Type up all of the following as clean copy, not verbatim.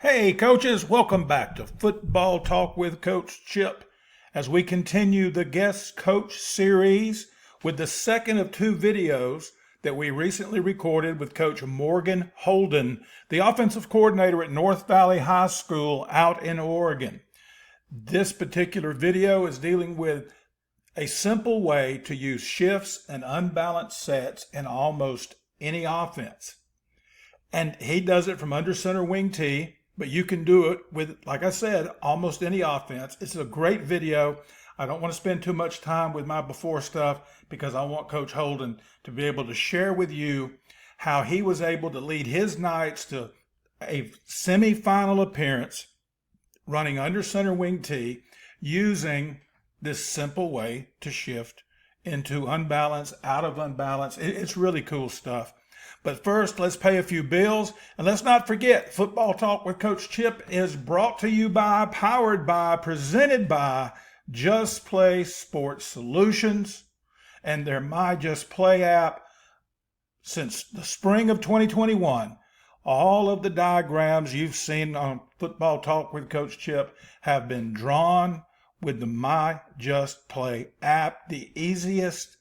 Hey, coaches, welcome back to Football Talk with Coach Chip as we continue the Guest Coach series with the second of two videos that we recently recorded with Coach Morgon Holden, the offensive coordinator at North Valley High School out in Oregon. This particular video is dealing with a simple way to use shifts and unbalanced sets in almost any offense. And he does it from under center wing T. But you can do it with, like I said, almost any offense. It's a great video. I don't want to spend too much time with my before stuff because I want Coach Holden to be able to share with you how he was able to lead his Knights to a semifinal appearance running under center wing T using this simple way to shift into unbalanced, out of unbalanced. It's really cool stuff. But first, let's pay a few bills. And let's not forget, Football Talk with Coach Chip is brought to you by, powered by, presented by Just Play Sports Solutions and their My Just Play app. Since the spring of 2021, all of the diagrams you've seen on Football Talk with Coach Chip have been drawn with the My Just Play app, the easiest,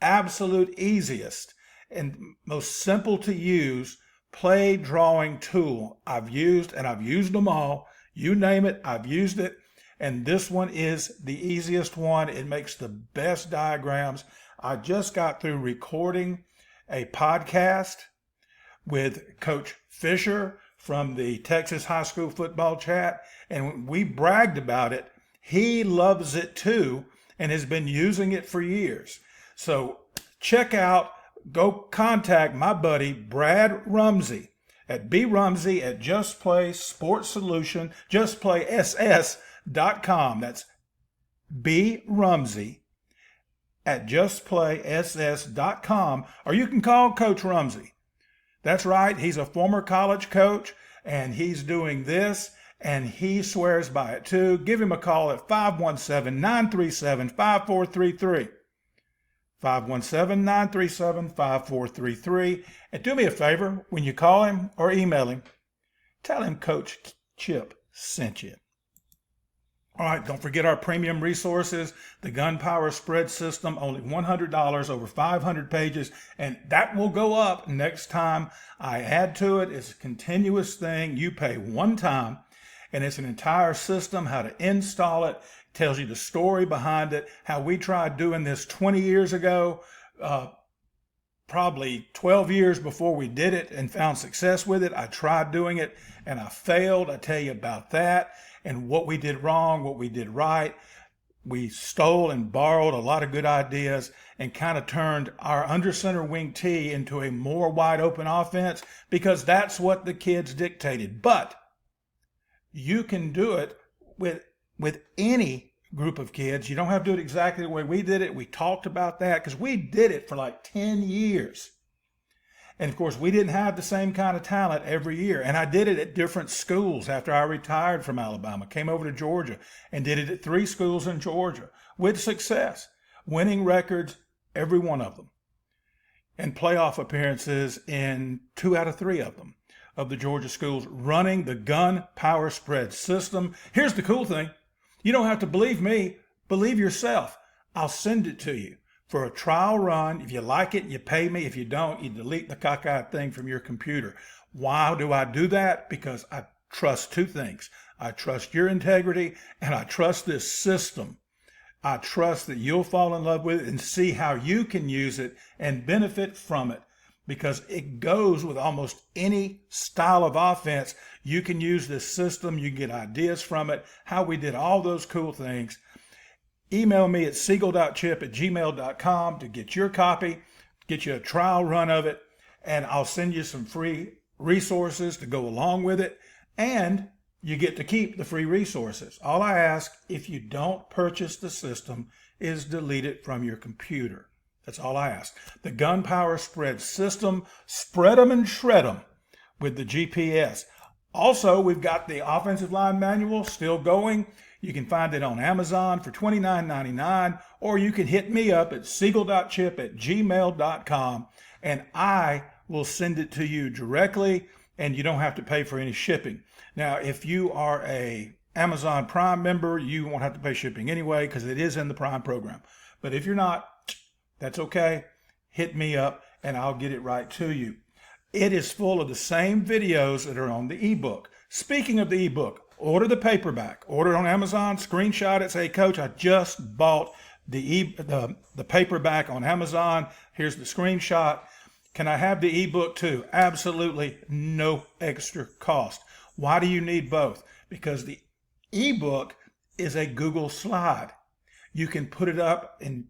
absolute easiest, and most simple to use play drawing tool I've used, and I've used them all. You name it, I've used it. And this one is the easiest one. It makes the best diagrams. I just got through recording a podcast with Coach Fisher from the Texas High School Football Chat, and we bragged about it. He loves it too and has been using it for years. So go contact my buddy Brad Rumsey at brumsey at justplaySS.com. That's brumsey at justplaySS.com, or you can call Coach Rumsey. That's right, he's a former college coach and he's doing this and he swears by it too. Give him a call at 517-937-5433. 517-937-5433. And do me a favor, when you call him or email him, tell him Coach Chip sent you. All right, don't forget our premium resources, the Gunpowder Spread System, only $100, over 500 pages, and that will go up next time I add to it. It's a continuous thing. You pay one time, and it's an entire system, how to install it, tells you the story behind it, how we tried doing this 20 years ago, probably 12 years before we did it and found success with it. I tried doing it and I failed. I tell you about that and what we did wrong, what we did right. We stole and borrowed a lot of good ideas and kind of turned our under center wing T into a more wide open offense because that's what the kids dictated. But you can do it with any group of kids. You don't have to do it exactly the way we did it. We talked about that because we did it for like 10 years. And of course, we didn't have the same kind of talent every year. And I did it at different schools after I retired from Alabama, came over to Georgia and did it at 3 schools in Georgia with success, winning records, every one of them, and playoff appearances in 2 out of 3 of them of the Georgia schools running the Gunpowder Spread System. Here's the cool thing. You don't have to believe me. Believe yourself. I'll send it to you for a trial run. If you like it, you pay me. If you don't, you delete the cockeyed thing from your computer. Why do I do that? Because I trust 2 things. I trust your integrity and I trust this system. I trust that you'll fall in love with it and see how you can use it and benefit from it. Because it goes with almost any style of offense. You can use this system. You can get ideas from it, how we did all those cool things. Email me at seagle.chip at gmail.com to get your copy, get you a trial run of it, and I'll send you some free resources to go along with it, and you get to keep the free resources. All I ask, if you don't purchase the system, is delete it from your computer. That's all I ask. The Gunpowder Spread System, spread them and shred them with the GPS. Also, we've got the offensive line manual still going. You can find it on Amazon for $29.99, or you can hit me up at seagle.chip at gmail.com, and I will send it to you directly. and you don't have to pay for any shipping. Now, if you are a Amazon Prime member, you won't have to pay shipping anyway because it is in the Prime program. But if you're not, that's okay. Hit me up and I'll get it right to you. It is full of the same videos that are on the ebook. Speaking of the ebook, order the paperback. Order it on Amazon, screenshot it, say, Coach, I just bought the paperback on Amazon. Here's the screenshot. Can I have the ebook too? Absolutely no extra cost. Why do you need both? Because the ebook is a Google slide. You can put it up in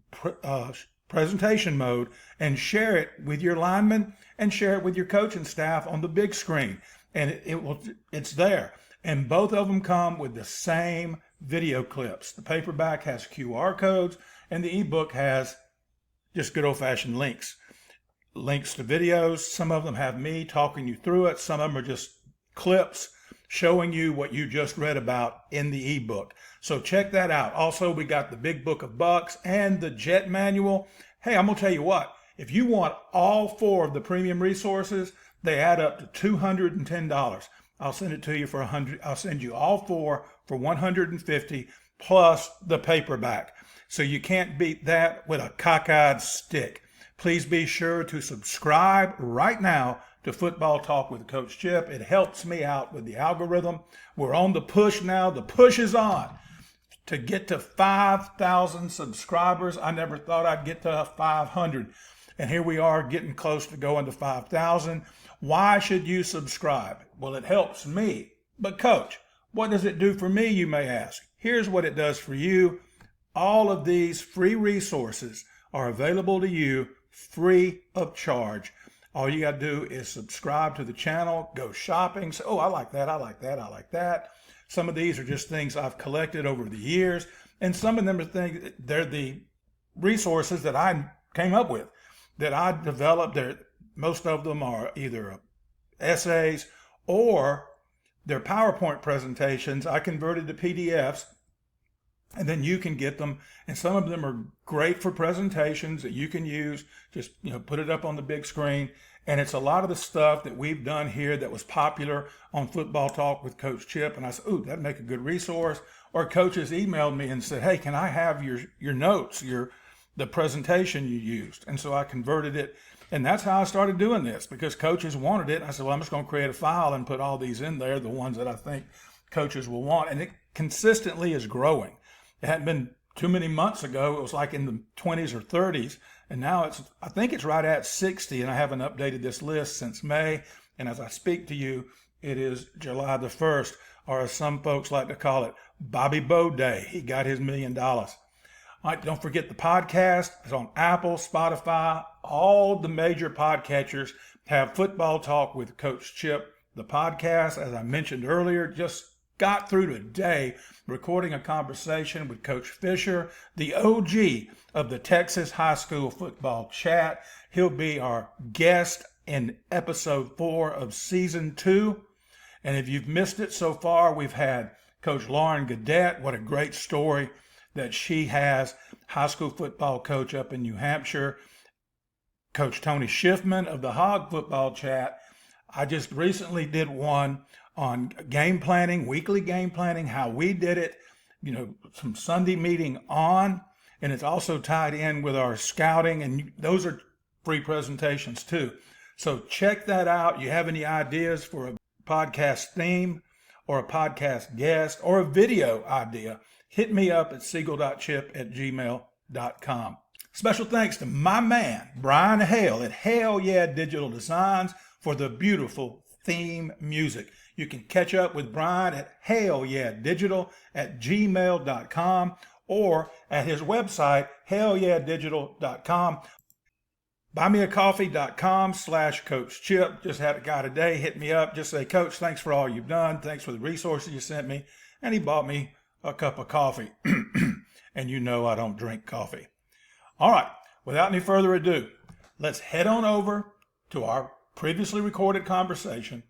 presentation mode and share it with your linemen and share it with your coaching staff on the big screen. And it's there. And both of them come with the same video clips. The paperback has QR codes and the ebook has just good old-fashioned links to videos. Some of them have me talking you through it. Some of them are just clips showing you what you just read about in the ebook. So check that out. Also, we got the Big Book of Bucks and the Jet Manual. Hey, I'm going to tell you what, if you want all 4 of the premium resources, they add up to $210. I'll send it to you for $100. I'll send you all 4 for $150 plus the paperback. So you can't beat that with a cockeyed stick. Please be sure to subscribe right now to Football Talk with Coach Chip. It helps me out with the algorithm. We're on the push now. The push is on to get to 5,000 subscribers. I never thought I'd get to 500. And here we are getting close to going to 5,000. Why should you subscribe? Well, it helps me. But Coach, what does it do for me, you may ask? Here's what it does for you. All of these free resources are available to you free of charge. All you got to do is subscribe to the channel, go shopping. Say, oh, I like that, I like that, I like that. Some of these are just things I've collected over the years. And some of them are things, they're the resources that I came up with, that I developed. Most of them are either essays or they're PowerPoint presentations I converted to PDFs, and then you can get them. And some of them are great for presentations that you can use. Just, put it up on the big screen. And it's a lot of the stuff that we've done here that was popular on Football Talk with Coach Chip. And I said, ooh, that'd make a good resource. Or coaches emailed me and said, hey, can I have your notes, the presentation you used? And so I converted it. And that's how I started doing this, because coaches wanted it. I said, well, I'm just going to create a file and put all these in there, the ones that I think coaches will want. And it consistently is growing. It hadn't been too many months ago. It was like in the 20s or 30s. And now I think it's right at 60. And I haven't updated this list since May. And as I speak to you, it is July the 1st, or as some folks like to call it, Bobby Bo Day. He got his $1 million. All right, don't forget the podcast. It's on Apple, Spotify. All the major podcatchers have Football Talk with Coach Chip. The podcast, as I mentioned earlier, just got through today recording a conversation with Coach Fisher, the OG of the Texas High School Football Chat. He'll be our guest in episode 4 of season 2. And if you've missed it so far, we've had Coach Lauren Gadet. What a great story that she has. High school football coach up in New Hampshire. Coach Tony Schiffman of the Hog Football Chat. I just recently did one on game planning, weekly game planning, how we did it, some Sunday meeting on, and it's also tied in with our scouting, and those are free presentations too. So check that out. You have any ideas for a podcast theme or a podcast guest or a video idea, hit me up at seagle.chip@gmail.com. Special thanks to my man, Brian Hale at Hale Yeah Digital Designs for the beautiful theme music. You can catch up with Brian at haleyeahdigital@gmail.com or at his website, haleyeahdigital.com. Buymeacoffee.com/Coach Chip. Just had a guy today hit me up. Just say, Coach, thanks for all you've done. Thanks for the resources you sent me. And he bought me a cup of coffee. And I don't drink coffee. All right, without any further ado, let's head on over to our previously recorded conversation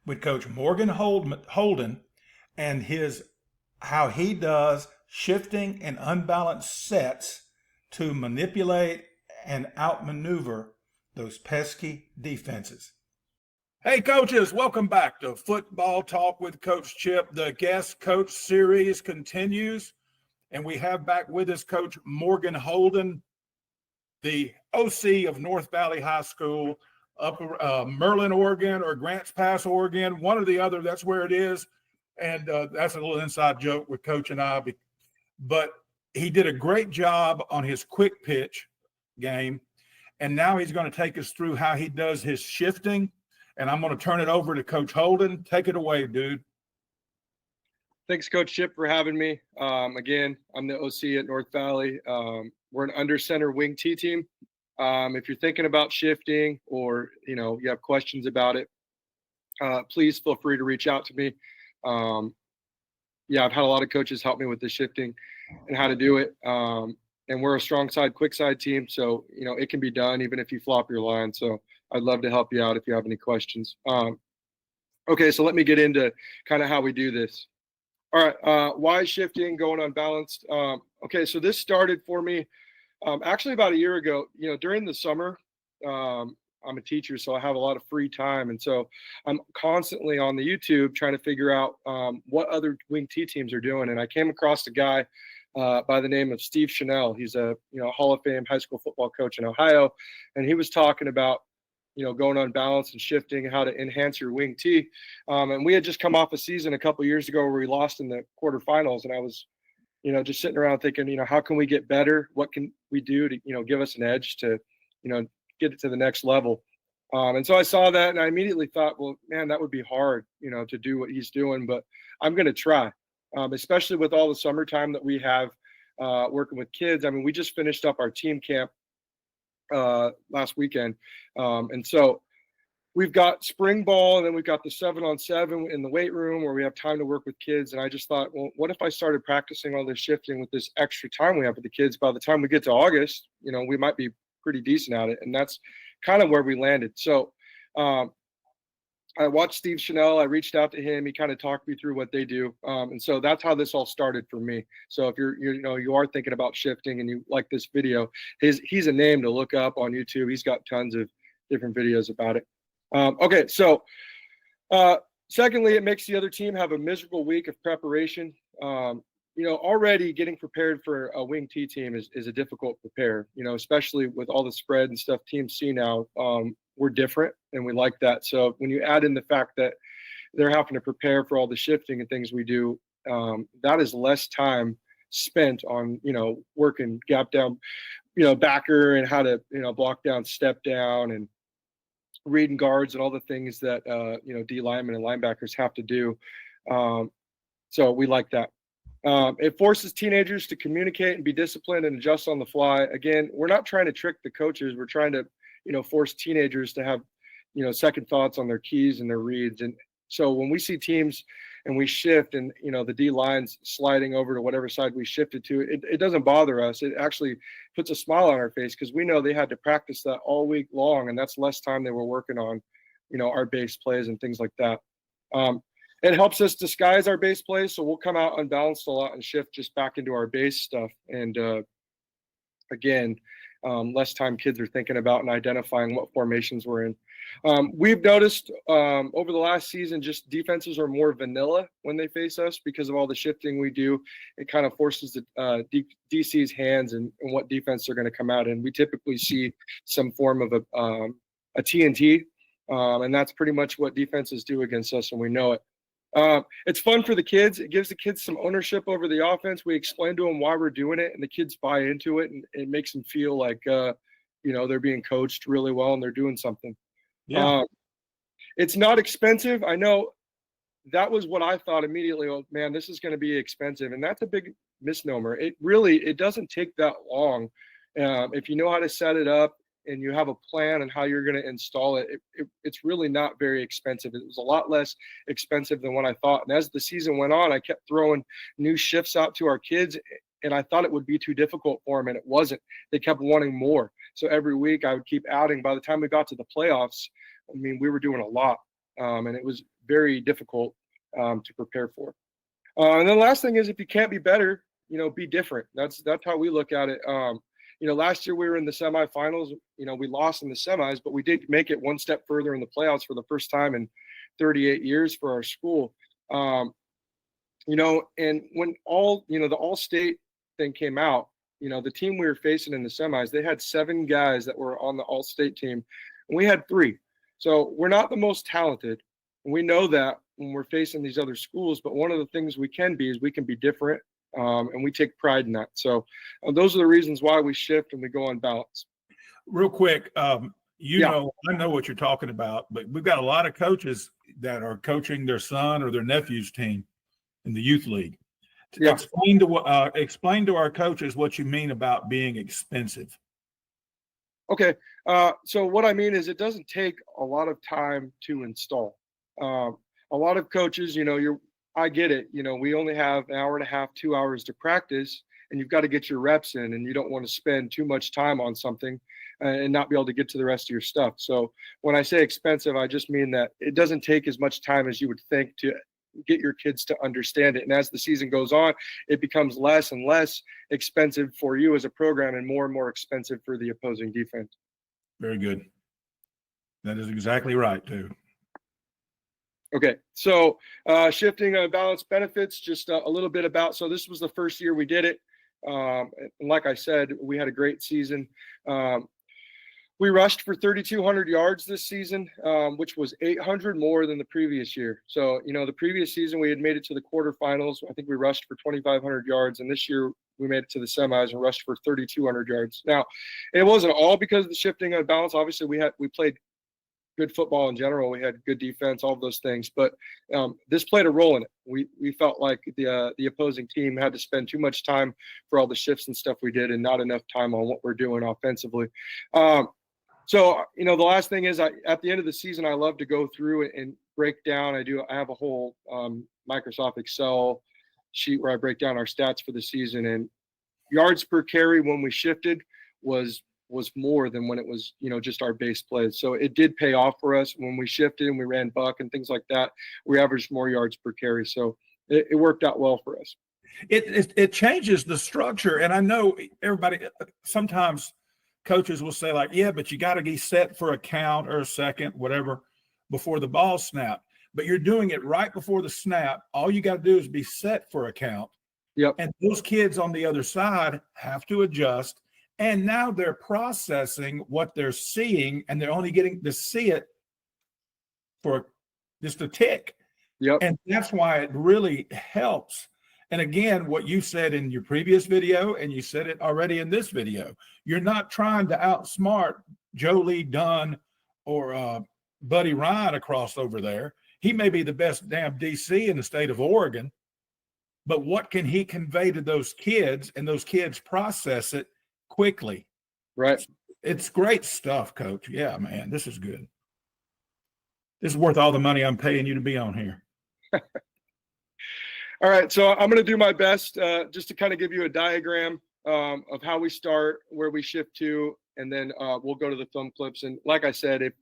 with Coach Morgon Holden and how he does shifting and unbalanced sets to manipulate and outmaneuver those pesky defenses. Hey, coaches, welcome back to Football Talk with Coach Chip. The Guest Coach series continues, and we have back with us Coach Morgon Holden, the OC of North Valley High School, up Merlin, Oregon, or Grants Pass, Oregon, one or the other. That's where it is, and that's a little inside joke with Coach and I. But he did a great job on his quick pitch game, and now he's going to take us through how he does his shifting. And I'm going to turn it over to Coach Holden. Take it away, dude. Thanks, Coach Chip, for having me. Again, I'm the OC at North Valley. We're an under center wing T team. If you're thinking about shifting or, you have questions about it, please feel free to reach out to me. I've had a lot of coaches help me with the shifting and how to do it. And we're a strong side, quick side team. So, it can be done even if you flop your line. So I'd love to help you out if you have any questions. Okay, so let me get into kind of how we do this. All right, why shifting, going unbalanced? Okay, so this started for me actually about a year ago. During the summer, I'm a teacher, so I have a lot of free time. And so I'm constantly on the YouTube trying to figure out what other wing T teams are doing. And I came across a guy by the name of Steve Chanel. He's a Hall of Fame high school football coach in Ohio. And he was talking about going unbalanced and shifting, how to enhance your wing T. And we had just come off a season a couple of years ago where we lost in the quarterfinals. And I was, just sitting around thinking, how can we get better? What can we do to, give us an edge to, get it to the next level? And so I saw that and I immediately thought, well, man, that would be hard, to do what he's doing, but I'm going to try, especially with all the summertime that we have working with kids. I mean, we just finished up our team camp last weekend. And so we've got spring ball and then we've got the 7-on-7 in the weight room where we have time to work with kids. And I just thought, well, what if I started practicing all this shifting with this extra time we have with the kids? By the time we get to August, we might be pretty decent at it. And that's kind of where we landed. So I watched Steve Chanel. I reached out to him. He kind of talked me through what they do. And so that's how this all started for me. So if you are thinking about shifting and you like this video, he's a name to look up on YouTube. He's got tons of different videos about it. Okay. So secondly, it makes the other team have a miserable week of preparation. Already getting prepared for a wing T team is a difficult prepare, especially with all the spread and stuff teams see now. We're different and we like that. So when you add in the fact that they're having to prepare for all the shifting and things we do, that is less time spent on, working gap down, backer and how to, block down, step down and reading guards and all the things that, D linemen and linebackers have to do. So we like that. It forces teenagers to communicate and be disciplined and adjust on the fly. Again, we're not trying to trick the coaches. We're trying to, force teenagers to have, second thoughts on their keys and their reads. And so when we see teams and we shift and, the D line's sliding over to whatever side we shifted to, it doesn't bother us. It actually puts a smile on our face because we know they had to practice that all week long. And that's less time they were working on, our base plays and things like that. It helps us disguise our base plays. So we'll come out unbalanced a lot and shift just back into our base stuff. And again, less time kids are thinking about and identifying what formations we're in. We've noticed over the last season, just defenses are more vanilla when they face us because of all the shifting we do. It kind of forces the DC's hands and what defense they're going to come out in. We typically see some form of a TNT, and that's pretty much what defenses do against us, and we know it. It's fun for the kids. It gives the kids some ownership over the offense. We explain to them why we're doing it, and the kids buy into it, and it makes them feel like, they're being coached really well and they're doing something. Yeah. It's not expensive. I know that was what I thought immediately. Oh, man, this is going to be expensive, and that's a big misnomer. It doesn't take that long. If you know how to set it up and you have a plan on how you're going to install it, it's really not very expensive. It was a lot less expensive than what I thought. And as the season went on, I kept throwing new shifts out to our kids, and I thought it would be too difficult for them, and it wasn't. They kept wanting more. So every week I would keep adding. By the time we got to the playoffs, I mean, we were doing a lot, and it was very difficult to prepare for. And then the last thing is, if you can't be better, be different. That's how we look at it. last year we were in the semifinals. We lost in the semis, but we did make it one step further in the playoffs for the first time in 38 years for our school. And when the all-state thing came out, the team we were facing in the semis, they had 7 guys that were on the all-state team, and we had 3. So we're not the most talented. And we know that when we're facing these other schools, but one of the things we can be is we can be different, and we take pride in that. So those are the reasons why we shift and we go unbalanced. Real quick, I know what you're talking about, but we've got a lot of coaches that are coaching their son or their nephew's team in the youth league. Yeah. Explain to our coaches what you mean about being expensive. Okay. So what I mean is it doesn't take a lot of time to install. A lot of coaches, I get it. We only have an hour and a half, 2 hours to practice, and you've got to get your reps in, and you don't want to spend too much time on something and not be able to get to the rest of your stuff. So when I say expensive, I just mean that it doesn't take as much time as you would think to get your kids to understand it. And as the season goes on, it becomes less and less expensive for you as a program and more expensive for the opposing defense. Very good. That is exactly right, too. Okay, so shifting balanced benefits, just a little bit about, so this was the first year we did it. And like I said, we had a great season. We rushed for 3,200 yards this season, which was 800 more than the previous year. So, the previous season we had made it to the quarterfinals. I think we rushed for 2,500 yards, and this year we made it to the semis and rushed for 3,200 yards. Now, it wasn't all because of the shifting of balance. Obviously, we played good football in general. We had good defense, all of those things. But this played a role in it. We felt like the opposing team had to spend too much time for all the shifts and stuff we did and not enough time on what we're doing offensively. So, the last thing is at the end of the season, I love to go through and break down. I have a whole Microsoft Excel sheet where I break down our stats for the season, and yards per carry when we shifted was more than when it was, just our base plays. So it did pay off for us when we shifted and we ran buck and things like that. We averaged more yards per carry. So it worked out well for us. It changes the structure. And I know everybody, sometimes coaches will say like, yeah, but you got to be set for a count or a second, whatever, before the ball snap. But you're doing it right before the snap. All you got to do is be set for a count. Yep. And those kids on the other side have to adjust. And now they're processing what they're seeing, and they're only getting to see it for just a tick. Yep. And that's why it really helps. And again, what you said in your previous video, and you said it already in this video, you're not trying to outsmart Joe Lee Dunn or Buddy Ryan across over there. He may be the best damn DC in the state of Oregon, but what can he convey to those kids, and those kids process it quickly? Right. It's great stuff, Coach. Yeah, man, this is good. This is worth all the money I'm paying you to be on here. All right, so I'm going to do my best just to kind of give you a diagram of how we start, where we shift to, and then we'll go to the film clips. And like I said,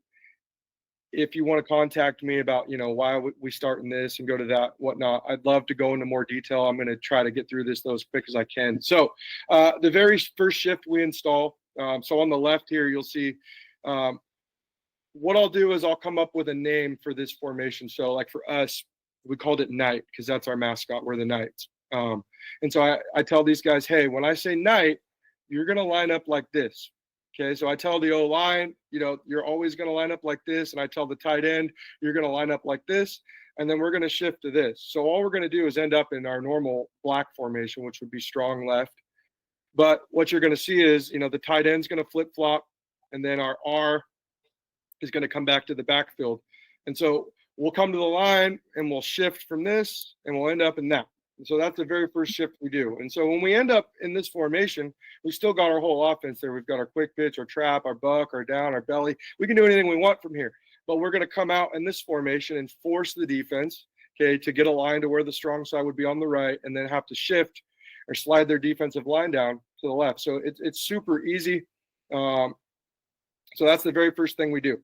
if you want to contact me about, why we start in this and go to that, whatnot, I'd love to go into more detail. I'm going to try to get through this as quick as I can. So the very first shift we install, so on the left here, you'll see what I'll do is I'll come up with a name for this formation. So like for us, we called it Knight because that's our mascot. We're the Knights. And so I tell these guys, hey, when I say Knight, you're going to line up like this. Okay, so I tell the O-line, you're always going to line up like this. And I tell the tight end, you're going to line up like this. And then we're going to shift to this. So all we're going to do is end up in our normal black formation, which would be strong left. But what you're going to see is, the tight end's going to flip-flop. And then our R is going to come back to the backfield. And so we'll come to the line and we'll shift from this and we'll end up in that. And so that's the very first shift we do. And so when we end up in this formation, we still got our whole offense there. We've got our quick pitch, our trap, our buck, our down, our belly. We can do anything we want from here. But we're going to come out in this formation and force the defense, okay, to get a line to where the strong side would be on the right, and then have to shift or slide their defensive line down to the left. So it's super easy. So that's the very first thing we do.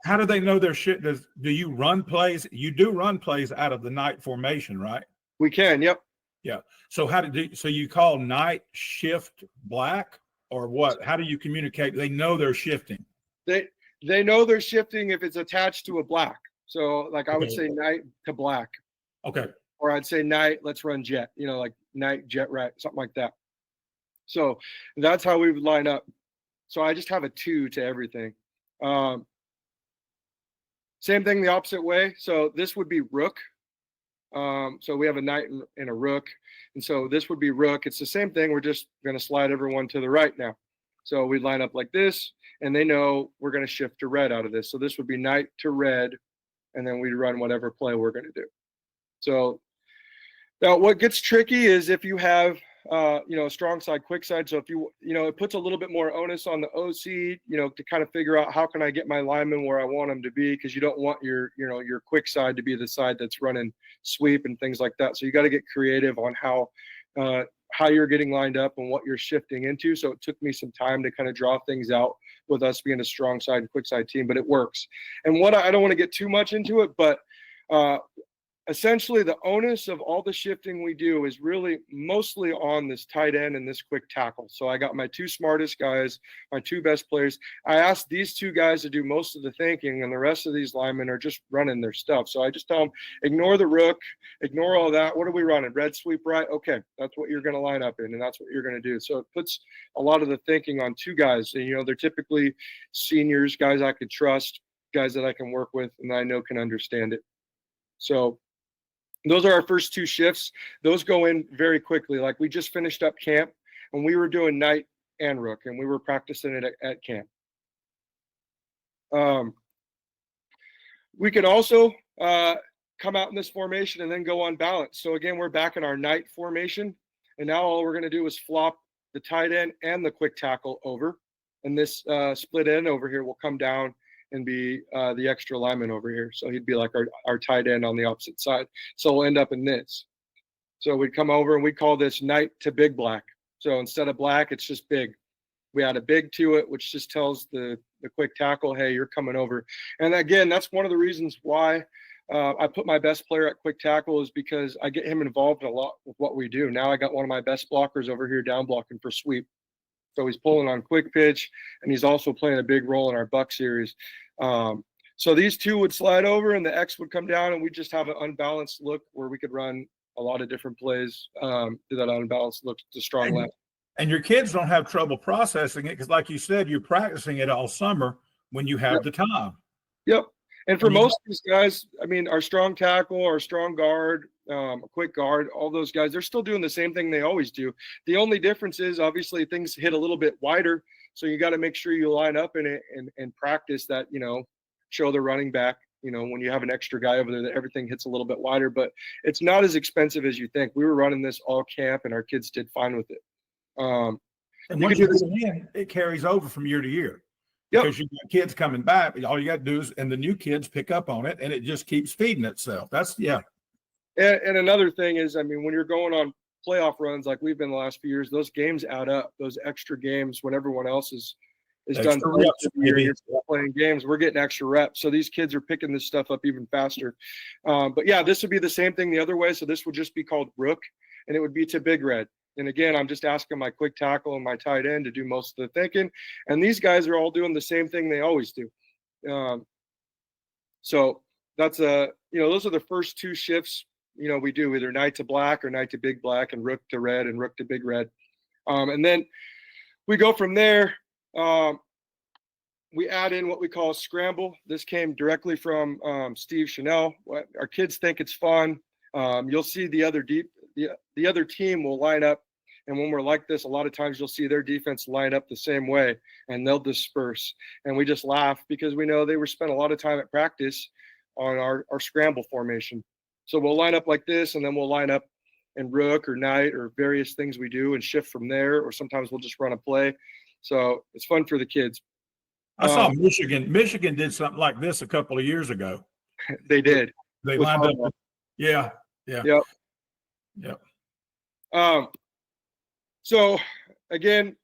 How do they know their shit? Do you run plays? You do run plays out of the Knight formation, right? We can. Yep. Yeah. So so you call Knight shift black? or what? How do you communicate? They know they're shifting. They know they're shifting if it's attached to a black. So like I would Okay. say night to black, Okay. or I'd say night, let's run jet, like night, jet, right, something like that. So that's how we would line up. So I just have a 2 to everything. Same thing the opposite way. So this would be rook. So we have a knight and a rook. And so this would be rook. It's the same thing. We're just going to slide everyone to the right now. So we line up like this, and they know we're going to shift to red out of this. So this would be knight to red, and then we'd run whatever play we're going to do. So now what gets tricky is if you have a strong side, quick side. So if it puts a little bit more onus on the OC, to kind of figure out how can I get my linemen where I want them to be, because you don't want your quick side to be the side that's running sweep and things like that. So you got to get creative on how you're getting lined up and what you're shifting into. So it took me some time to kind of draw things out with us being a strong side and quick side team, but it works. And I don't want to get too much into it, but essentially the onus of all the shifting we do is really mostly on this tight end and this quick tackle. So I got my 2 smartest guys, my 2 best players. I asked these 2 guys to do most of the thinking, and the rest of these linemen are just running their stuff. So I just tell them, ignore the rook, ignore all that. What are we running? Red sweep right? Okay, that's what you're going to line up in, and that's what you're going to do. So it puts a lot of the thinking on 2 guys. And, they're typically seniors, guys I could trust, guys that I can work with and that I know can understand it. So those are our first 2 shifts. Those go in very quickly. Like we just finished up camp, and we were doing knight and rook, and we were practicing it at camp. We can also come out in this formation and then go unbalanced. So again, we're back in our knight formation, and now all we're going to do is flop the tight end and the quick tackle over, and this split end over here will come down and be the extra lineman over here. So he'd be like our tight end on the opposite side. So we'll end up in this. So we'd come over and we call this knight to big black. So instead of black, it's just big. We add a big to it, which just tells the quick tackle, hey, you're coming over. And again, that's one of the reasons why I put my best player at quick tackle, is because I get him involved a lot with what we do. Now I got one of my best blockers over here down blocking for sweep. So he's pulling on quick pitch, and he's also playing a big role in our buck series. So these 2 would slide over, and the X would come down, and we just have an unbalanced look where we could run a lot of different plays to that unbalanced look to strong left. And your kids don't have trouble processing it because, like you said, you're practicing it all summer when you have the time. Yep. And for most of these guys, I mean, our strong tackle, our strong guard, a quick guard, all those guys, they're still doing the same thing they always do. The only difference is obviously things hit a little bit wider. So you got to make sure you line up in it and practice that, show the running back, when you have an extra guy over there, that everything hits a little bit wider, but it's not as expensive as you think. We were running this all camp, and our kids did fine with it. And once you get it in, it carries over from year to year. Because you've got kids coming back, all you got to do is, and the new kids pick up on it, and it just keeps feeding itself. And another thing is, I mean, when you're going on playoff runs like we've been the last few years, those games add up. Those extra games when everyone else is done playing games, we're getting extra reps. So these kids are picking this stuff up even faster. But yeah, this would be the same thing the other way. So this would just be called rook, and it would be to big red. And again, I'm just asking my quick tackle and my tight end to do most of the thinking. And these guys are all doing the same thing they always do. So that's those are the first 2 shifts, we do either knight to black or knight to big black, and rook to red and rook to big red. And then we go from there. We add in what we call a scramble. This came directly from Steve Chanel. Our kids think it's fun. You'll see the other team will line up, and when we're like this, a lot of times you'll see their defense line up the same way, and they'll disperse. And we just laugh because we know they were spent a lot of time at practice on our scramble formation. So we'll line up like this, and then we'll line up in rook or knight or various things we do and shift from there, or sometimes we'll just run a play. So it's fun for the kids. I saw Michigan. Michigan did something like this a couple of years ago. They did. They lined up. Yeah. Yep. So again,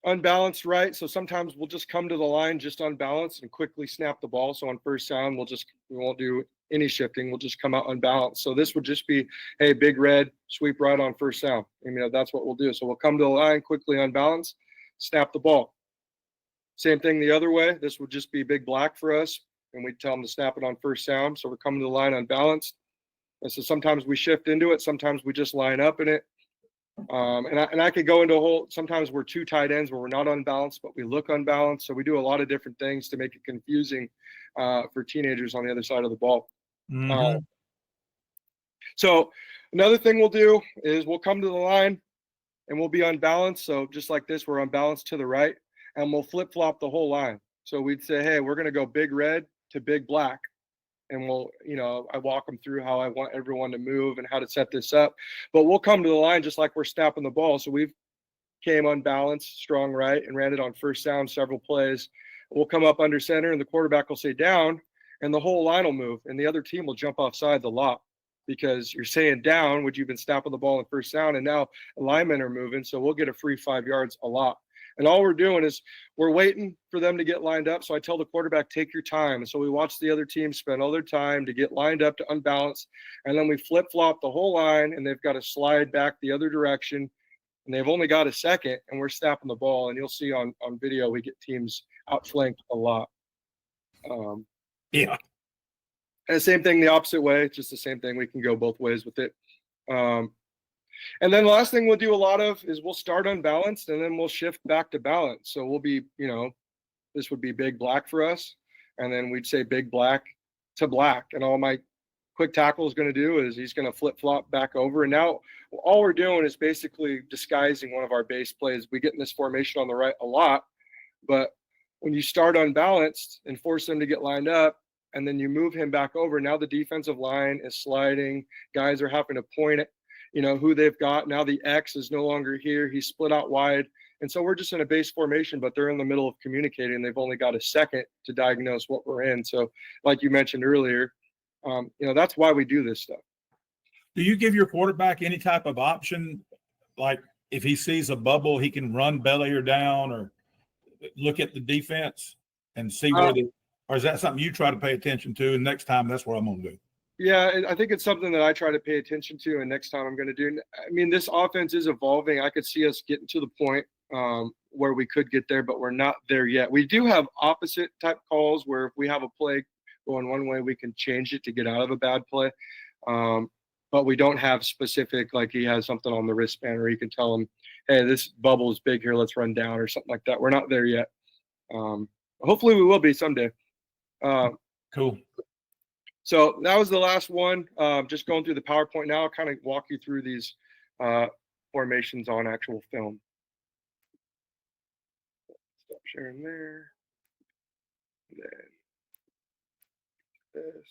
unbalanced, right? So sometimes we'll just come to the line just unbalanced and quickly snap the ball. So on first down, we won't do any shifting. We'll just come out unbalanced. So this would just be, hey, big red, sweep right on first down. That's what we'll do. So we'll come to the line quickly unbalanced, snap the ball. Same thing the other way. This would just be big black for us, and we'd tell them to snap it on first sound. So we're coming to the line unbalanced. And so sometimes we shift into it. Sometimes we just line up in it. And I could go into a whole, sometimes we're two tight ends where we're not unbalanced, but we look unbalanced. So we do a lot of different things to make it confusing for teenagers on the other side of the ball. Mm-hmm. So another thing we'll do is we'll come to the line and we'll be unbalanced. So just like this, we're unbalanced to the right, and we'll flip-flop the whole line. So we'd say, hey, we're going to go big red to big black. And we'll, I walk them through how I want everyone to move and how to set this up. But we'll come to the line just like we're snapping the ball. So we've came unbalanced, strong right, and ran it on first sound several plays. We'll come up under center, and the quarterback will say down, and the whole line will move, and the other team will jump offside the lot because you're saying down, which you've been snapping the ball in first sound, and now linemen are moving, so we'll get a free 5 yards a lot. And all we're doing is we're waiting for them to get lined up. So I tell the quarterback, take your time. And so we watch the other team spend all their time to get lined up to unbalance. And then we flip-flop the whole line, and they've got to slide back the other direction. And they've only got a second, and we're snapping the ball. And you'll see on video we get teams outflanked a lot. Yeah. And the same thing the opposite way. It's just the same thing. We can go both ways with it. And then the last thing we'll do a lot of is we'll start unbalanced, and then we'll shift back to balance. So we'll be, this would be big black for us. And then we'd say big black to black. And all my quick tackle is going to do is he's going to flip-flop back over. And now all we're doing is basically disguising one of our base plays. We get in this formation on the right a lot. But when you start unbalanced and force them to get lined up, and then you move him back over, now the defensive line is sliding. Guys are having to point at who they've got. Now the X is no longer here. He's split out wide. And so we're just in a base formation, but they're in the middle of communicating. They've only got a second to diagnose what we're in. So like you mentioned earlier, that's why we do this stuff. Do you give your quarterback any type of option? Like if he sees a bubble, he can run belly or down or look at the defense and see where or is that something you try to pay attention to? And next time that's what I'm going to do. Yeah, I think it's something that I try to pay attention to, and next time I'm going to do. I mean, this offense is evolving. I could see us getting to the point where we could get there, but we're not there yet. We do have opposite type calls where if we have a play going one way, we can change it to get out of a bad play. But we don't have specific, like he has something on the wristband where you can tell him, hey, this bubble is big here, let's run down or something like that. We're not there yet. Hopefully we will be someday. Cool. So that was the last one. Just going through the PowerPoint now. I'll kind of walk you through these formations on actual film. Stop sharing there. And then this.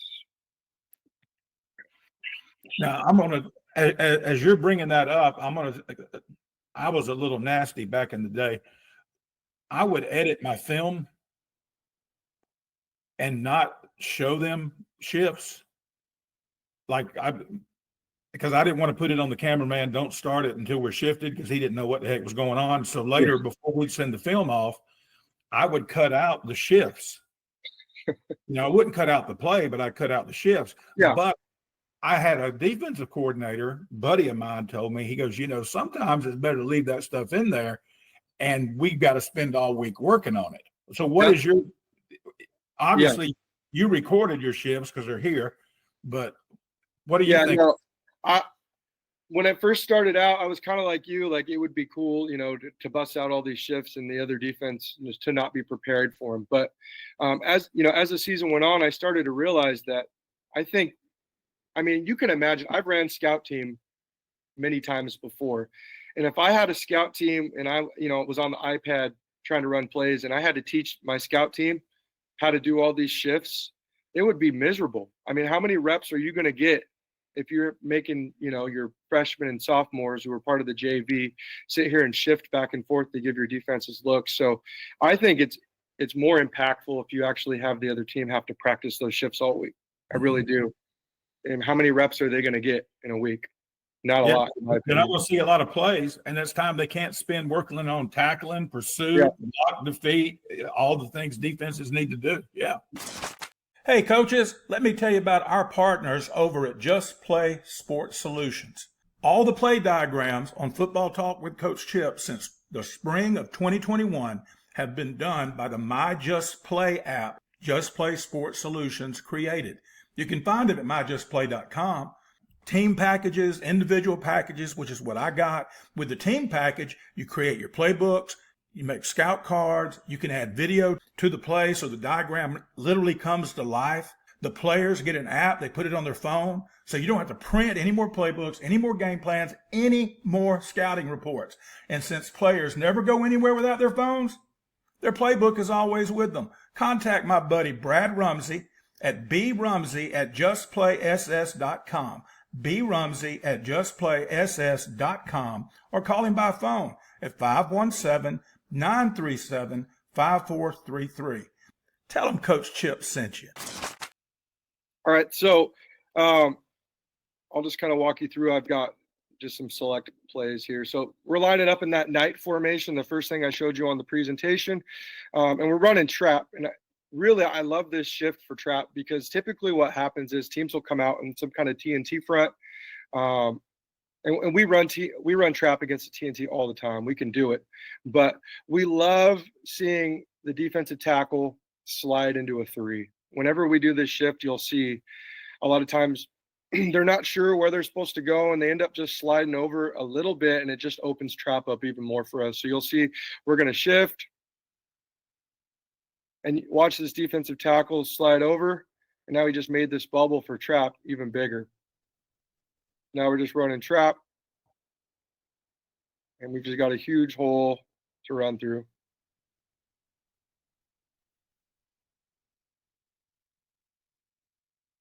Now I'm going to, as you're bringing that up, I was a little nasty back in the day. I would edit my film and not show them shifts, because I didn't want to put it on the cameraman. Don't start it until we're shifted, because he didn't know what the heck was going on. So later, before we'd send the film off, I would cut out the shifts. I wouldn't cut out the play, but I cut out the shifts. Yeah. But I had a defensive coordinator, buddy of mine, told me, he goes, sometimes it's better to leave that stuff in there, and we've got to spend all week working on it. So what is your? Obviously, you recorded your shifts because they're here, but what do you think? When I first started out, I was kind of like you, like it would be cool, to bust out all these shifts and the other defense just to not be prepared for them. But as the season went on, I started to realize that you can imagine, I've ran scout team many times before. And if I had a scout team and I, was on the iPad trying to run plays and I had to teach my scout team how to do all these shifts, it would be miserable. I mean, how many reps are you going to get if you're making, your freshmen and sophomores who are part of the JV sit here and shift back and forth to give your defenses looks? So I think it's more impactful if you actually have the other team have to practice those shifts all week. I really do. And how many reps are they going to get in a week? Not a lot. You're not going to see a lot of plays, and it's time they can't spend working on tackling, pursuit, block, defeat, all the things defenses need to do. Yeah. Hey, coaches, let me tell you about our partners over at Just Play Sports Solutions. All the play diagrams on Football Talk with Coach Chip since the spring of 2021 have been done by the My Just Play app Just Play Sports Solutions created. You can find it at myjustplay.com. Team packages, individual packages, which is what I got. With the team package, you create your playbooks, you make scout cards, you can add video to the play so the diagram literally comes to life. The players get an app, they put it on their phone, so you don't have to print any more playbooks, any more game plans, any more scouting reports. And since players never go anywhere without their phones, their playbook is always with them. Contact my buddy Brad Rumsey at brumsey@justplayss.com, brumsey@justplayss.com, or call him by phone at 517-937-5433. Tell him Coach Chip sent you. All right, so I'll just kind of walk you through. I've got just some select plays here. So we're lining up in that night formation, the first thing I showed you on the presentation, and we're running trap. And I love this shift for trap because typically what happens is teams will come out in some kind of TNT front, and we run trap against the TNT all the time. We can do it, but we love seeing the defensive tackle slide into a 3. Whenever we do this shift, you'll see a lot of times they're not sure where they're supposed to go, and they end up just sliding over a little bit, and it just opens trap up even more for us. So you'll see we're going to shift, and watch this defensive tackle slide over, and now he just made this bubble for trap even bigger. Now we're just running trap, and we've just got a huge hole to run through.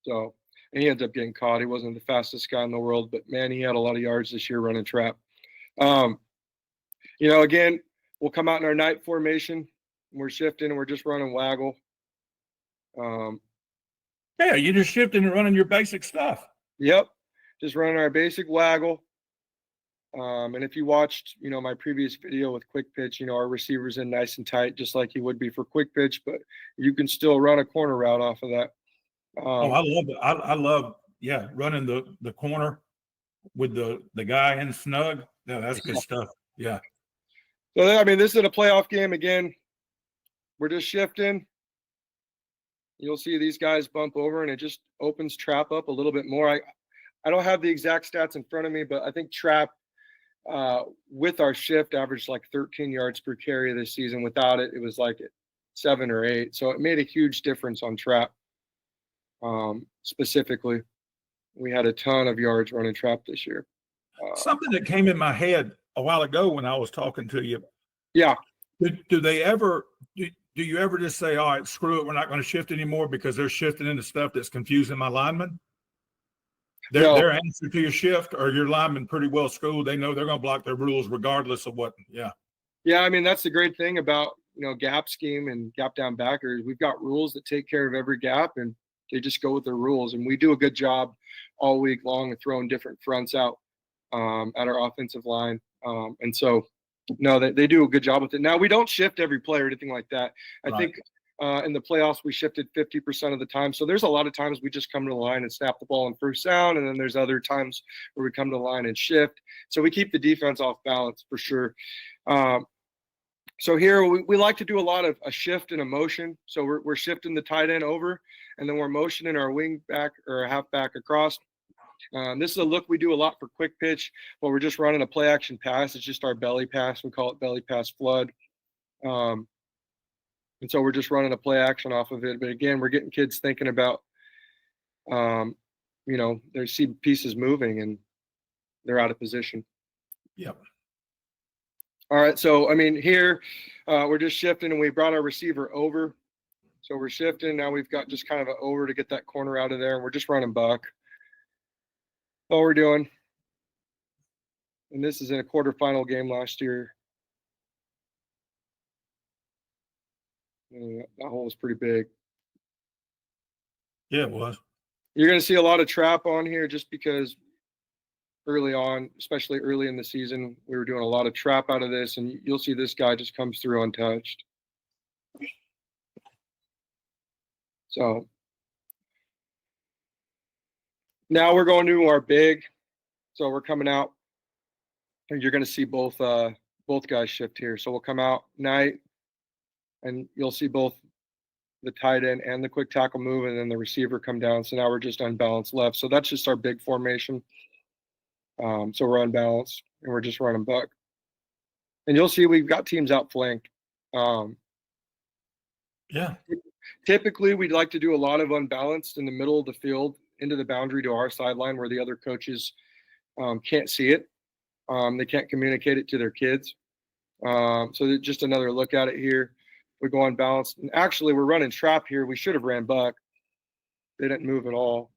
So, and he ends up getting caught. He wasn't the fastest guy in the world, but man, he had a lot of yards this year running trap. Again, we'll come out in our night formation. We're shifting and we're just running waggle. Yeah, you're just shifting and running your basic stuff. Yep, just running our basic waggle. And if you watched, my previous video with quick pitch, our receiver's in nice and tight, just like he would be for quick pitch, but you can still run a corner route off of that. I love it. I love, running the corner with the guy in snug. Yeah, that's good stuff. Yeah. So, this is a playoff game. Again, we're just shifting. You'll see these guys bump over, and it just opens trap up a little bit more. I don't have the exact stats in front of me, but I think trap with our shift averaged like 13 yards per carry this season. Without it, it was like 7 or 8. So it made a huge difference on trap. Specifically, we had a ton of yards running trap this year. Something that came in my head a while ago when I was talking to you. Yeah. Do they ever do you ever just say, all right, screw it, we're not going to shift anymore because they're shifting into stuff that's confusing my linemen? Their answer to your shift, or your linemen pretty well schooled, they know they're going to block their rules regardless of what. Yeah, that's the great thing about gap scheme and gap down backers. We've got rules that take care of every gap, and they just go with their rules. And we do a good job all week long of throwing different fronts out at our offensive line. And so, no, they do a good job with it. Now, we don't shift every play or anything like that. I think in the playoffs, we shifted 50% of the time. So there's a lot of times we just come to the line and snap the ball in first down. And then there's other times where we come to the line and shift. So we keep the defense off balance for sure. So here we like to do a lot of a shift and a motion. So we're shifting the tight end over, and then we're motioning our wing back or half back across. This is a look we do a lot for quick pitch, but we're just running a play action pass. It's just our belly pass. We call it belly pass flood. And so we're just running a play action off of it. But again, we're getting kids thinking about, they see pieces moving and they're out of position. Yep. All right. So, here we're just shifting, and we brought our receiver over. So we're shifting. Now we've got just kind of an over to get that corner out of there. And we're just running buck. All we're doing. And this is in a quarterfinal game last year. And that hole was pretty big. Yeah, it was. You're going to see a lot of trap on here just because early on, especially early in the season, we were doing a lot of trap out of this, and you'll see this guy just comes through untouched. So now we're going to our big. So we're coming out, and you're going to see both both guys shift here. So we'll come out night, and you'll see both the tight end and the quick tackle move, and then the receiver come down. So now we're just unbalanced left. So that's just our big formation. So we're unbalanced, and we're just running buck. And you'll see we've got teams outflanked. Yeah. Typically, we'd like to do a lot of unbalanced in the middle of the field into the boundary to our sideline where the other coaches can't see it. They can't communicate it to their kids. So just another look at it here. We go unbalanced. And actually, we're running trap here. We should have ran buck. They didn't move at all.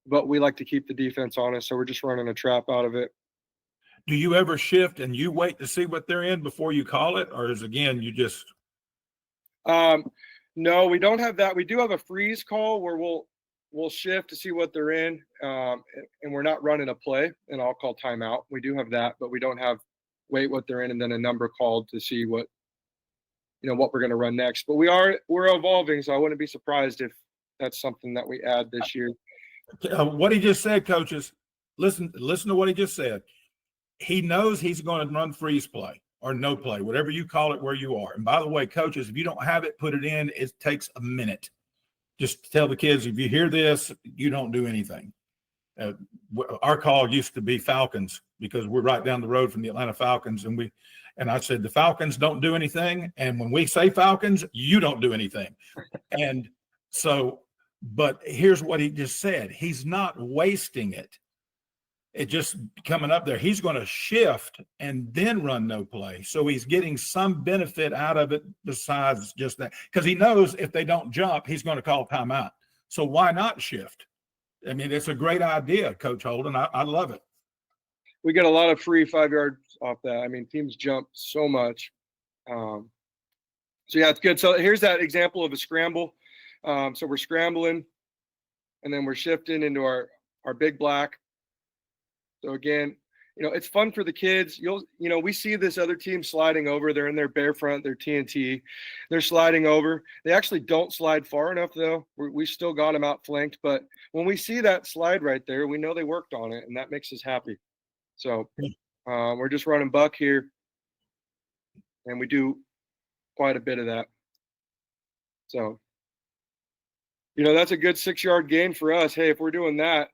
But we like to keep the defense honest, so we're just running a trap out of it. Do you ever shift and you wait to see what they're in before you call it? Or is, again, you just – No, we don't have that. We do have a freeze call where we'll shift to see what they're in, and we're not running a play, and I'll call timeout. We do have that, but we don't have wait what they're in and then a number called to see what we're going to run next. But we're evolving, so I wouldn't be surprised if that's something that we add this year. What he just said, coaches, listen to what he just said. He knows he's going to run freeze play or no play, whatever you call it, where you are. And by the way, coaches, if you don't have it, put it in. It takes a minute. Just tell the kids, if you hear this, you don't do anything. Our call used to be Falcons because we're right down the road from the Atlanta Falcons. And I said, the Falcons don't do anything. And when we say Falcons, you don't do anything. And so, but here's what he just said. He's not wasting it. It just coming up there. He's going to shift and then run no play. So he's getting some benefit out of it besides just that. Because he knows if they don't jump, he's going to call timeout. So why not shift? I mean, it's a great idea, Coach Holden. I love it. We get a lot of free 5 yards off that. I mean, teams jump so much. So, yeah, it's good. So here's that example of a scramble. So we're scrambling, and then we're shifting into our big black. So again, it's fun for the kids. We see this other team sliding over. They're in their bare front, their TNT. They're sliding over. They actually don't slide far enough, though. We still got them outflanked. But when we see that slide right there, we know they worked on it, and that makes us happy. So we're just running buck here, and we do quite a bit of that. So, that's a good 6-yard gain for us. Hey, if we're doing that,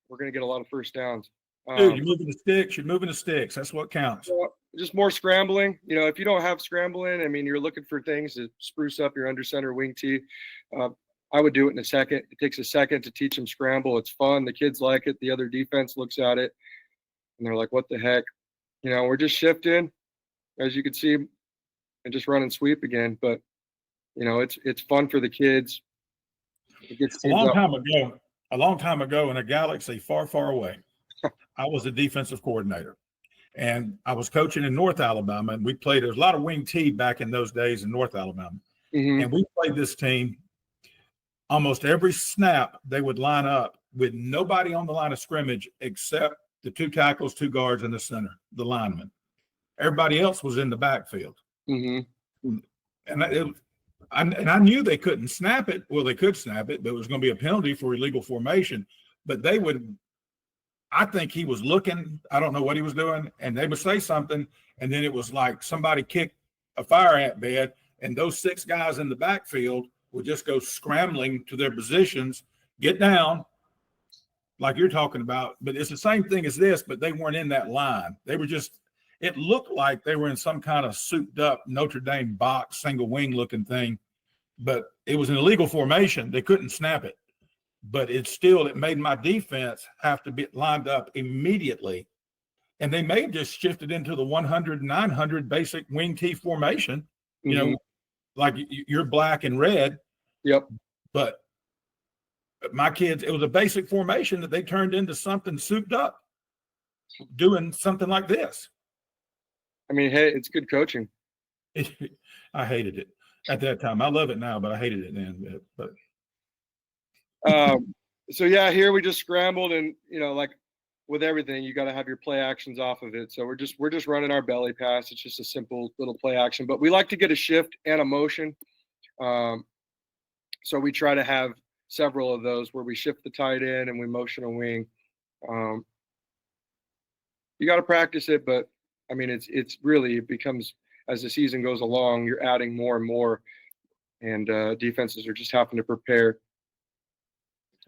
we're going to get a lot of first downs. Dude, you're moving the sticks. You're moving the sticks. That's what counts. Just more scrambling. If you don't have scrambling, I mean, you're looking for things to spruce up your under center wing tee. I would do it in a second. It takes a second to teach them scramble. It's fun. The kids like it. The other defense looks at it, and they're like, what the heck? We're just shifting, as you can see, and just running sweep again. But, it's fun for the kids. It gets a long time ago in a galaxy far, far away, I was a defensive coordinator, and I was coaching in North Alabama, and there was a lot of wing tee back in those days in North Alabama. Mm-hmm. And we played this team almost every snap. They would line up with nobody on the line of scrimmage except the 2 tackles, 2 guards in the center, the linemen. Everybody else was in the backfield. Mm-hmm. And I knew they couldn't snap it. Well, they could snap it, but it was going to be a penalty for illegal formation. But I think he was looking, I don't know what he was doing, and they would say something, and then it was like somebody kicked a fire ant bed, and those 6 guys in the backfield would just go scrambling to their positions, get down, like you're talking about. But it's the same thing as this, but they weren't in that line. They were just, it looked like they were in some kind of souped up Notre Dame box, single wing looking thing, but it was an illegal formation. They couldn't snap it. But it made my defense have to be lined up immediately. And they may have just shifted into the 100-900 basic wing tee formation, like you're black and red. Yep. But my kids, it was a basic formation that they turned into something souped up, doing something like this. I mean, hey, it's good coaching. I hated it at that time. I love it now, but I hated it then. But so yeah, here we just scrambled, and like with everything, you got to have your play actions off of it. So we're just running our belly pass. It's just a simple little play action, but we like to get a shift and a motion. So we try to have several of those where we shift the tight end and we motion a wing. You got to practice it, but I mean, it's really, it becomes, as the season goes along, you're adding more and more, and defenses are just having to prepare.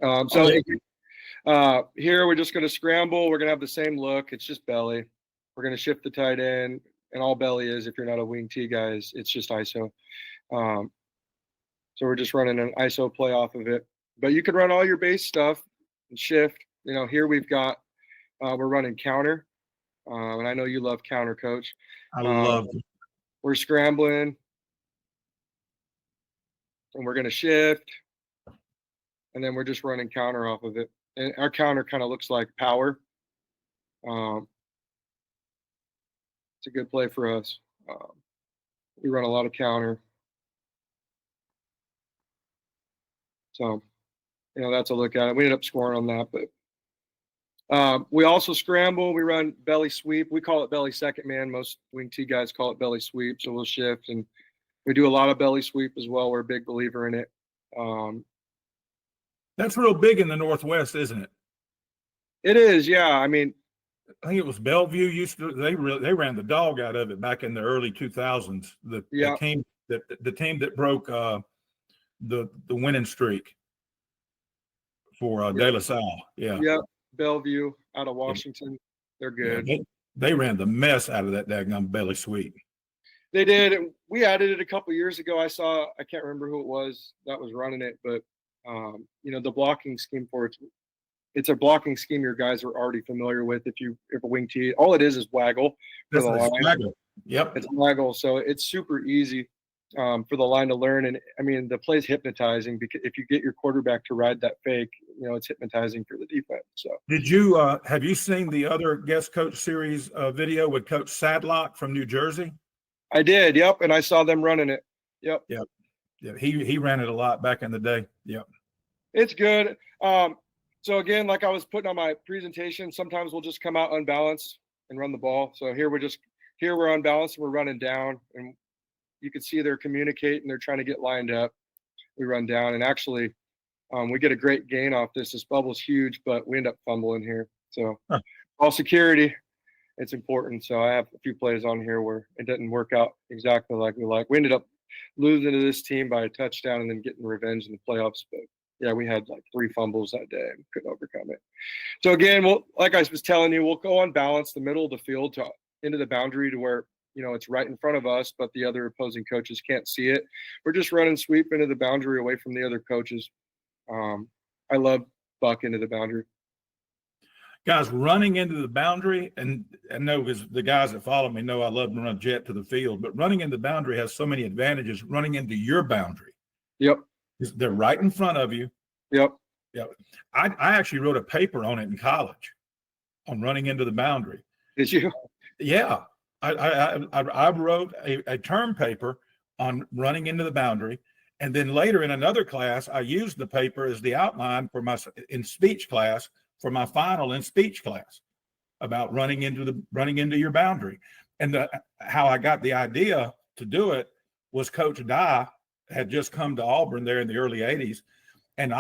Here we're just going to scramble. We're going to have the same look. It's just belly. We're going to shift the tight end, and all belly is, if you're not a wing T guys, it's just ISO. So we're just running an ISO play off of it. But you could run all your base stuff and shift. You know, here we've got, we're running counter. And I know you love counter, Coach. I love it. We're scrambling, and we're going to shift, and then we're just running counter off of it. And our counter kind of looks like power. It's a good play for us. We run a lot of counter. So, you know, that's a look at it. We ended up scoring on that, but we also scramble. We run belly sweep. We call it belly second man. Most wing T guys call it belly sweep. So we'll shift, and we do a lot of belly sweep as well. We're a big believer in it. That's real big in the Northwest, isn't it? It is, yeah. I mean, I think it was Bellevue they ran the dog out of it back in the early 2000s. The team that broke the winning streak for De La Salle. Yeah. Yeah. Bellevue out of Washington. They're good. Yeah, they ran the mess out of that daggone belly sweep. They did. We added it a couple years ago. I can't remember who it was that was running it, but you know, the blocking scheme for it's a blocking scheme your guys are already familiar with. If a wing T, all it is waggle for the line. Waggle. Yep. It's waggle. So it's super easy for the line to learn. And I mean, the play's hypnotizing, because if you get your quarterback to ride that fake, you know, it's hypnotizing for the defense. So did you have you seen the other guest coach series video with Coach Sadlock from New Jersey? I did. Yep. And I saw them running it. Yep. Yep. Yeah. He ran it a lot back in the day. Yep. It's good. So again, like I was putting on my presentation, sometimes we'll just come out unbalanced and run the ball. So here we're unbalanced and we're running down, and you can see they're communicating. They're trying to get lined up. We run down, and actually we get a great gain off this. This bubble's huge, but we end up fumbling here. So ball security, it's important. So I have a few plays on here where it didn't work out exactly like we like. We ended up losing to this team by a touchdown and then getting revenge in the playoffs. But yeah, we had like 3 fumbles that day and couldn't overcome it. So again, like I was telling you, we'll go unbalanced the middle of the field into the boundary to where, you know, it's right in front of us, but the other opposing coaches can't see it. We're just running sweep into the boundary away from the other coaches. I love buck into the boundary. Guys, running into the boundary, and I know because the guys that follow me know I love to run jet to the field, but running into the boundary has so many advantages. Running into your boundary. Yep. They're right in front of you. Yep. Yep. I actually wrote a paper on it in college on running into the boundary. Did you? Yeah. I wrote a term paper on running into the boundary. And then later in another class, I used the paper as the outline in speech class for my final in speech class about running into your boundary. And how I got the idea to do it was Coach Dye had just come to Auburn there in the early 80s. And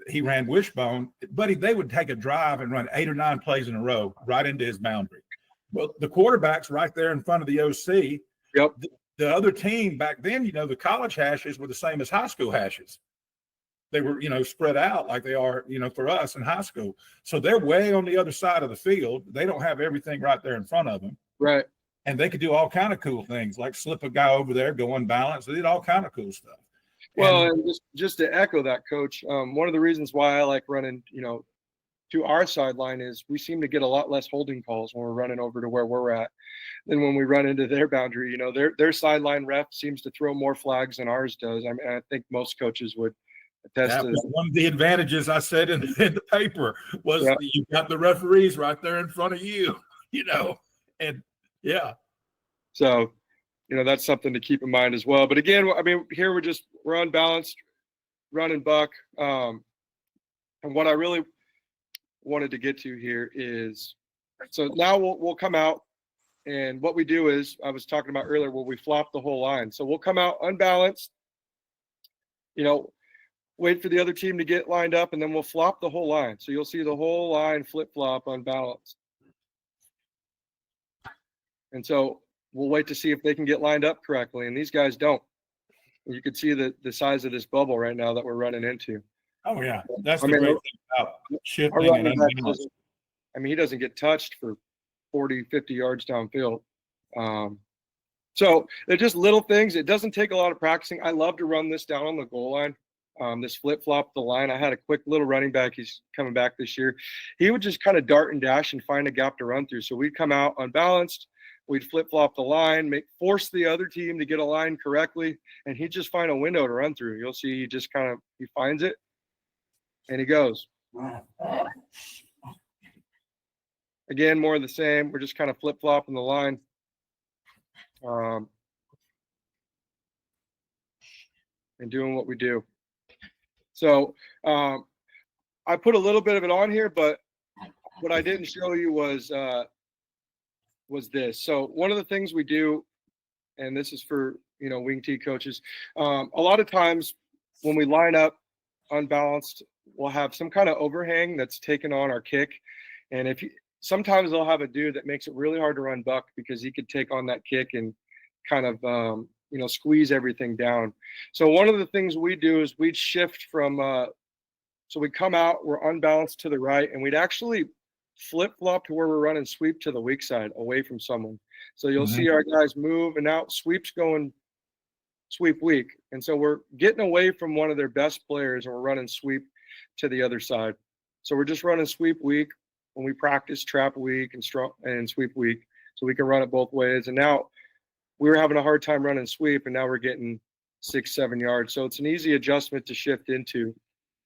he ran wishbone, but they would take a drive and run 8 or 9 plays in a row right into his boundary. Well, the quarterback's right there in front of the OC. Yep. The other team back then, you know, the college hashes were the same as high school hashes. They were, you know, spread out like they are, you know, for us in high school. So they're way on the other side of the field. They don't have everything right there in front of them. Right. And they could do all kind of cool things, like slip a guy over there, go unbalanced. They did all kind of cool stuff. Well, and just to echo that, Coach, one of the reasons why I like running, you know, to our sideline is we seem to get a lot less holding calls when we're running over to where we're at than when we run into their boundary. You know, their sideline ref seems to throw more flags than ours does. I mean, I think most coaches would attest to that. One of the advantages I said in the paper was you got the referees right there in front of you, you know, and yeah. So, you know, that's something to keep in mind as well. But again, I mean, here we're unbalanced, running buck. And what I really wanted to get to here is, so now we'll come out, and what we do is, I was talking about earlier, where we flop the whole line. So we'll come out unbalanced, you know, wait for the other team to get lined up, and then we'll flop the whole line. So you'll see the whole line flip-flop unbalanced. And so we'll wait to see if they can get lined up correctly. And these guys don't. You can see the size of this bubble right now that we're running into. Oh, yeah. That's the great thing about shifting and unbalanced. He doesn't get touched for 40, 50 yards downfield. So they're just little things. It doesn't take a lot of practicing. I love to run this down on the goal line. This flip-flop the line. I had a quick little running back. He's coming back this year. He would just kind of dart and dash and find a gap to run through. So we'd come out unbalanced. We'd flip-flop the line, force the other team to get a line correctly, and he'd just find a window to run through. You'll see he just he finds it, and he goes. Again, more of the same. We're just kind of flip-flopping the line. And doing what we do. So I put a little bit of it on here, but what I didn't show you was this. So one of the things we do, and this is for wing T coaches, a lot of times when we line up unbalanced, we'll have some kind of overhang that's taken on our kick, and sometimes they'll have a dude that makes it really hard to run buck because he could take on that kick and kind of squeeze everything down. So one of the things we do is we'd shift from so we come out, we're unbalanced to the right, and we'd actually flip-flop to where we're running sweep to the weak side away from someone. So you'll see our guys move, and now sweep's going sweep weak. And so we're getting away from one of their best players, and we're running sweep to the other side. So we're just running sweep weak when we practice trap weak and sweep weak, so we can run it both ways. And now we were having a hard time running sweep, and now we're getting 6-7 yards. So it's an easy adjustment to shift into.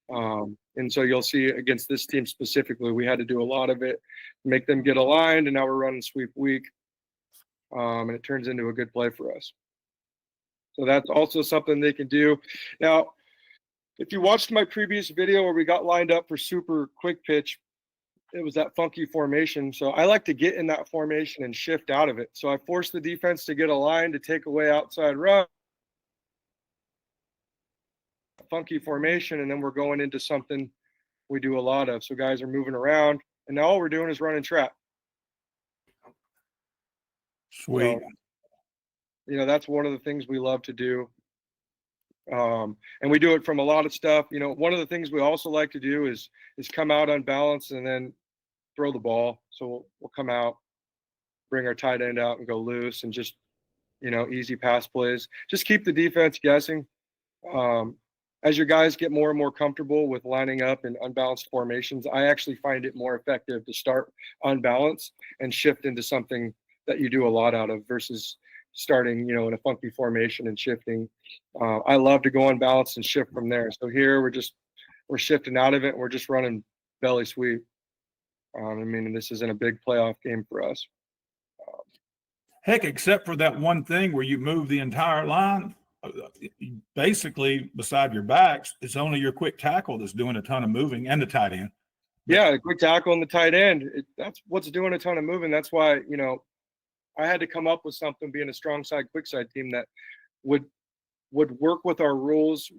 And so you'll see against this team specifically, we had to do a lot of it, make them get aligned, and now we're running sweep weak. And it turns into a good play for us. So that's also something they can do. Now, if you watched my previous video where we got lined up for super quick pitch, it was that funky formation. So I like to get in that formation and shift out of it. So I force the defense to get a line to take away outside run, funky formation, and then we're going into something we do a lot of. So guys are moving around, and now all we're doing is running trap. Sweet. So, that's one of the things we love to do. And we do it from a lot of stuff. One of the things we also like to do is come out unbalanced and then throw the ball. So we'll come out, bring our tight end out and go loose, and just, easy pass plays. Just keep the defense guessing. As your guys get more and more comfortable with lining up in unbalanced formations, I actually find it more effective to start unbalanced and shift into something that you do a lot out of versus starting, in a funky formation and shifting. I love to go unbalanced and shift from there. So here we're shifting out of it. And we're just running belly sweep. This isn't a big playoff game for us. Heck, except for that one thing where you move the entire line, basically beside your backs, it's only your quick tackle that's doing a ton of moving, and the tight end. Yeah, the quick tackle and the tight end. That's what's doing a ton of moving. That's why, I had to come up with something, being a strong side, quick side team, that would work with our rules.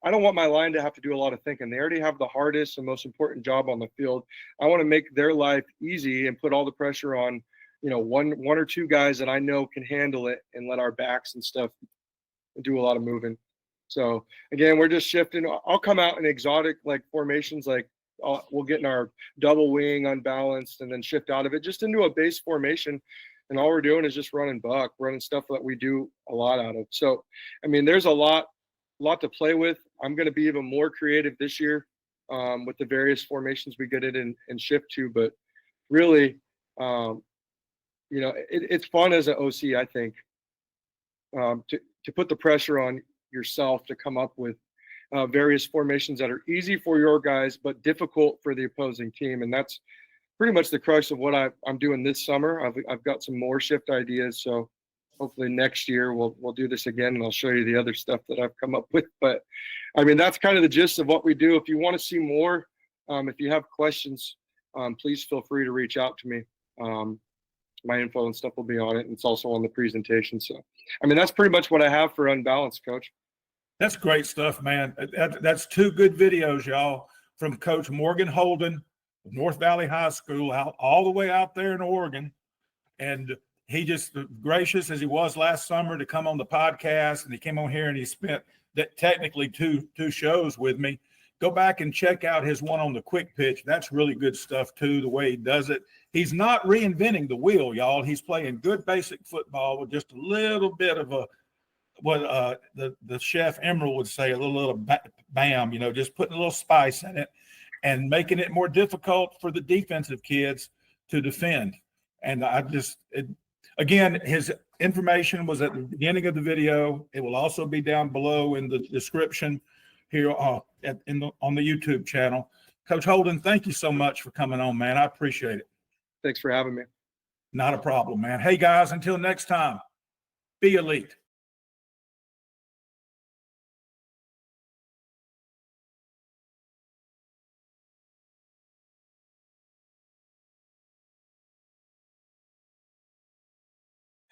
I don't want my line to have to do a lot of thinking. They already have the hardest and most important job on the field. I want to make their life easy and put all the pressure on, one or two guys that I know can handle it, and let our backs and stuff do a lot of moving. So again, we're just shifting. I'll come out in exotic formations, we'll get in our double wing unbalanced and then shift out of it just into a base formation. And all we're doing is just running buck, running stuff that we do a lot out of. So, there's a lot to play with. I'm going to be even more creative this year with the various formations we get in and shift to. But really, it's fun as an OC, I think, to put the pressure on yourself to come up with various formations that are easy for your guys but difficult for the opposing team. And that's pretty much the crux of what I'm doing this summer. I've got some more shift ideas, so hopefully next year we'll do this again, and I'll show you the other stuff that I've come up with. But that's kind of the gist of what we do. If you want to see more, if you have questions, please feel free to reach out to me. My info and stuff will be on it, and it's also on the presentation. So that's pretty much what I have for Unbalanced, Coach. That's great stuff, man. That's two good videos, y'all, from Coach Morgon Holden, North Valley High School, all the way out there in Oregon. And he just gracious as he was last summer to come on the podcast, and he came on here and he spent technically two shows with me. Go back and check out his one on the quick pitch. That's really good stuff too, the way he does it. He's not reinventing the wheel, y'all. He's playing good basic football with just a little bit of what the chef Emerald would say, a little bam, just putting a little spice in it and making it more difficult for the defensive kids to defend. And again, his information was at the beginning of the video. It will also be down below in the description here on the YouTube channel. Coach Holden, thank you so much for coming on, man. I appreciate it. Thanks for having me. Not a problem, man. Hey, guys, until next time, be elite.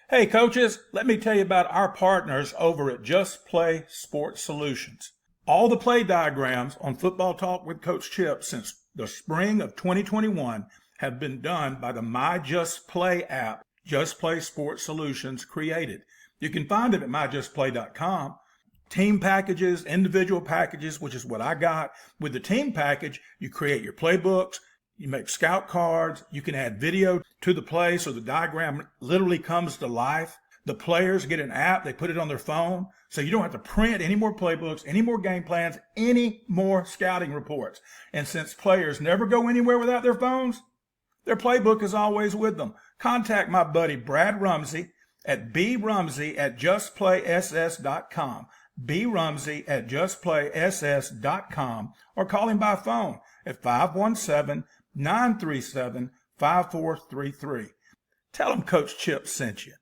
Hey, coaches, let me tell you about our partners over at Just Play Sports Solutions. All the play diagrams on Football Talk with Coach Chip since the spring of 2021 have been done by the My Just Play app Just Play Sports Solutions created. You can find it at myjustplay.com. Team packages, individual packages, which is what I got. With the team package, you create your playbooks, you make scout cards, you can add video to the play so the diagram literally comes to life. The players get an app, they put it on their phone, so you don't have to print any more playbooks, any more game plans, any more scouting reports. And since players never go anywhere without their phones, their playbook is always with them. Contact my buddy Brad Rumsey at brumsey@justplayss.com, brumsey@justplayss.com, or call him by phone at 517-937-5433. Tell him Coach Chip sent you.